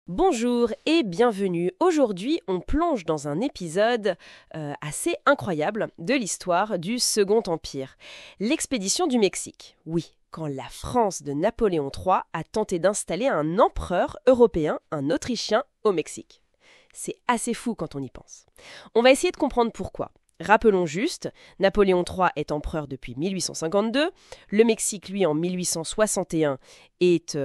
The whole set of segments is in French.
Bonjour et bienvenue. Aujourd'hui, on plonge dans un épisode assez incroyable de l'histoire du Second Empire. L'expédition du Mexique. Oui, quand la France de Napoléon III a tenté d'installer un empereur européen, un Autrichien, au Mexique. C'est assez fou quand on y pense. On va essayer de comprendre pourquoi. Rappelons juste, Napoléon III est empereur depuis 1852, le Mexique, lui, en 1861, est,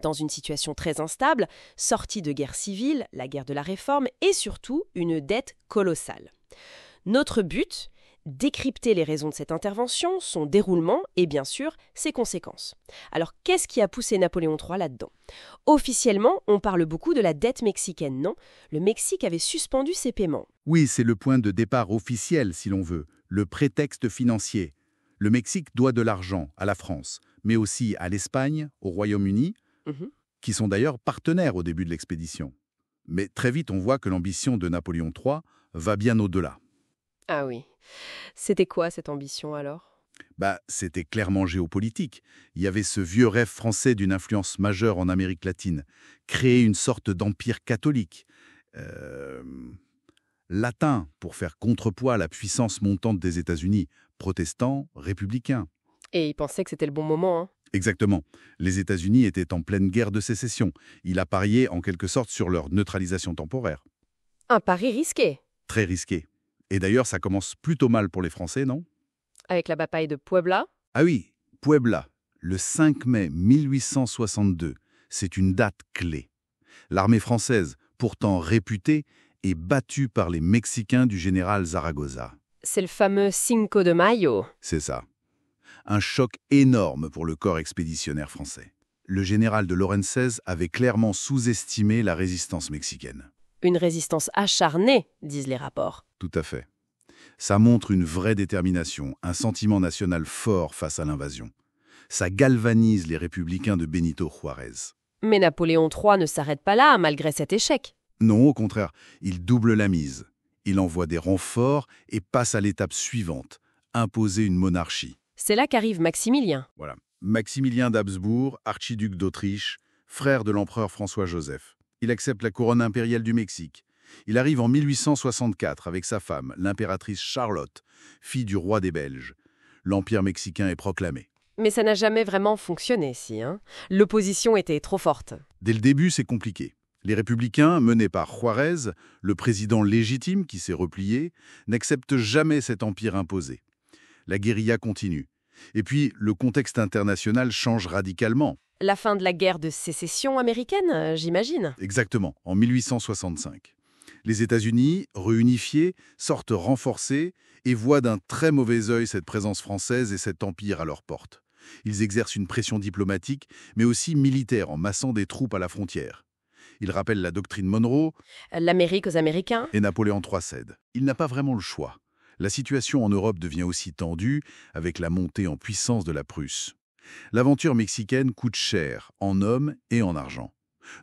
dans une situation très instable, sortie de guerre civile, la guerre de la Réforme, et surtout une dette colossale. Notre but, décrypter les raisons de cette intervention, son déroulement et bien sûr ses conséquences. Alors qu'est-ce qui a poussé Napoléon III là-dedans ? Officiellement, on parle beaucoup de la dette mexicaine, non ? Le Mexique avait suspendu ses paiements. Oui, c'est le point de départ officiel, si l'on veut, le prétexte financier. Le Mexique doit de l'argent à la France, mais aussi à l'Espagne, au Royaume-Uni, Mhm. qui sont d'ailleurs partenaires au début de l'expédition. Mais très vite, on voit que l'ambition de Napoléon III va bien au-delà. Ah oui. C'était quoi cette ambition alors ? C'était clairement géopolitique. Il y avait ce vieux rêve français d'une influence majeure en Amérique latine, créer une sorte d'empire catholique, euh, latin, pour faire contrepoids à la puissance montante des États-Unis, protestants, républicains. Et il pensait que c'était le bon moment, hein ? Exactement. Les États-Unis étaient en pleine guerre de sécession. Il a parié en quelque sorte sur leur neutralisation temporaire. Un pari risqué. Très risqué. Et d'ailleurs, ça commence plutôt mal pour les Français, non? Avec la bataille de Puebla. Ah oui, Puebla, le 5 mai 1862, c'est une date clé. L'armée française, pourtant réputée, est battue par les Mexicains du général Zaragoza. C'est le fameux Cinco de Mayo. C'est ça. Un choc énorme pour le corps expéditionnaire français. Le général de Lorenzez avait clairement sous-estimé la résistance mexicaine. Une résistance acharnée, disent les rapports. Tout à fait. Ça montre une vraie détermination, un sentiment national fort face à l'invasion. Ça galvanise les républicains de Benito Juárez. Mais Napoléon III ne s'arrête pas là, malgré cet échec. Non, au contraire, il double la mise. Il envoie des renforts et passe à l'étape suivante, imposer une monarchie. C'est là qu'arrive Maximilien. Voilà. Maximilien d'Habsbourg, archiduc d'Autriche, frère de l'empereur François-Joseph. Il accepte la couronne impériale du Mexique. Il arrive en 1864 avec sa femme, l'impératrice Charlotte, fille du roi des Belges. L'empire mexicain est proclamé. Mais ça n'a jamais vraiment fonctionné, si, hein. L'opposition était trop forte. Dès le début, c'est compliqué. Les républicains, menés par Juárez, le président légitime qui s'est replié, n'acceptent jamais cet empire imposé. La guérilla continue. Et puis, le contexte international change radicalement. La fin de la guerre de sécession américaine, j'imagine. Exactement, en 1865. Les États-Unis, réunifiés, sortent renforcés et voient d'un très mauvais œil cette présence française et cet empire à leur porte. Ils exercent une pression diplomatique, mais aussi militaire en massant des troupes à la frontière. Ils rappellent la doctrine Monroe L'Amérique aux Américains. et Napoléon III cède. Il n'a pas vraiment le choix. La situation en Europe devient aussi tendue avec la montée en puissance de la Prusse. L'aventure mexicaine coûte cher, en hommes et en argent.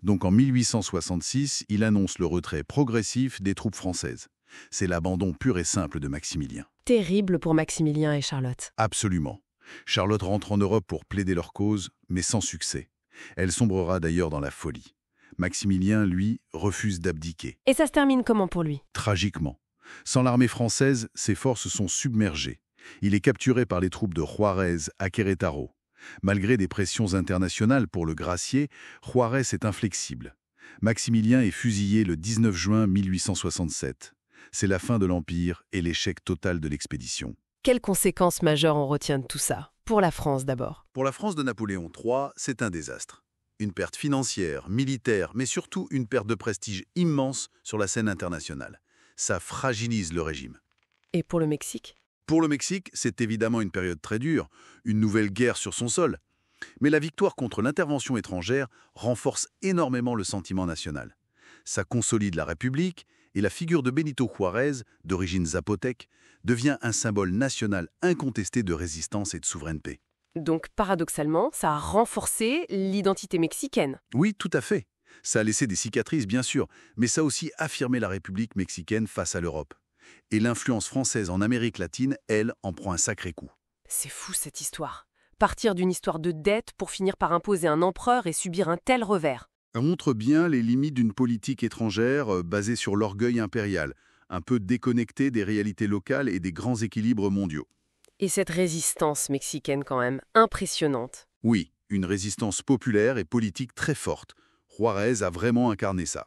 Donc en 1866, il annonce le retrait progressif des troupes françaises. C'est l'abandon pur et simple de Maximilien. Terrible pour Maximilien et Charlotte. Absolument. Charlotte rentre en Europe pour plaider leur cause, mais sans succès. Elle sombrera d'ailleurs dans la folie. Maximilien, lui, refuse d'abdiquer. Et ça se termine comment pour lui ? Tragiquement. Sans l'armée française, ses forces sont submergées. Il est capturé par les troupes de Juárez à Querétaro. Malgré des pressions internationales pour le gracier, Juárez est inflexible. Maximilien est fusillé le 19 juin 1867. C'est la fin de l'Empire et l'échec total de l'expédition. Quelles conséquences majeures on retient de tout ça ? Pour la France d'abord. Pour la France de Napoléon III, c'est un désastre. Une perte financière, militaire, mais surtout une perte de prestige immense sur la scène internationale. Ça fragilise le régime. Et pour le Mexique ? Pour le Mexique, c'est évidemment une période très dure, une nouvelle guerre sur son sol. Mais la victoire contre l'intervention étrangère renforce énormément le sentiment national. Ça consolide la République et la figure de Benito Juárez, d'origine zapotèque, devient un symbole national incontesté de résistance et de souveraineté. Donc paradoxalement, ça a renforcé l'identité mexicaine. Oui, tout à fait. Ça a laissé des cicatrices, bien sûr, mais ça a aussi affirmé la République mexicaine face à l'Europe. Et l'influence française en Amérique latine, elle, en prend un sacré coup. C'est fou cette histoire. Partir d'une histoire de dette pour finir par imposer un empereur et subir un tel revers. montre bien les limites d'une politique étrangère basée sur l'orgueil impérial, un peu déconnectée des réalités locales et des grands équilibres mondiaux. Et cette résistance mexicaine quand même, impressionnante. Oui, une résistance populaire et politique très forte. Juárez a vraiment incarné ça.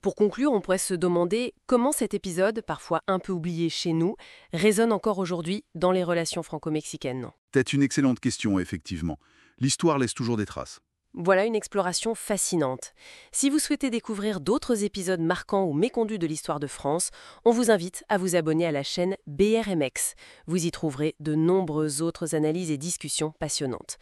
Pour conclure, on pourrait se demander comment cet épisode, parfois un peu oublié chez nous, résonne encore aujourd'hui dans les relations franco-mexicaines. C'est une excellente question, effectivement. L'histoire laisse toujours des traces. Voilà une exploration fascinante. Si vous souhaitez découvrir d'autres épisodes marquants ou méconnus de l'histoire de France, on vous invite à vous abonner à la chaîne BRMX. Vous y trouverez de nombreuses autres analyses et discussions passionnantes.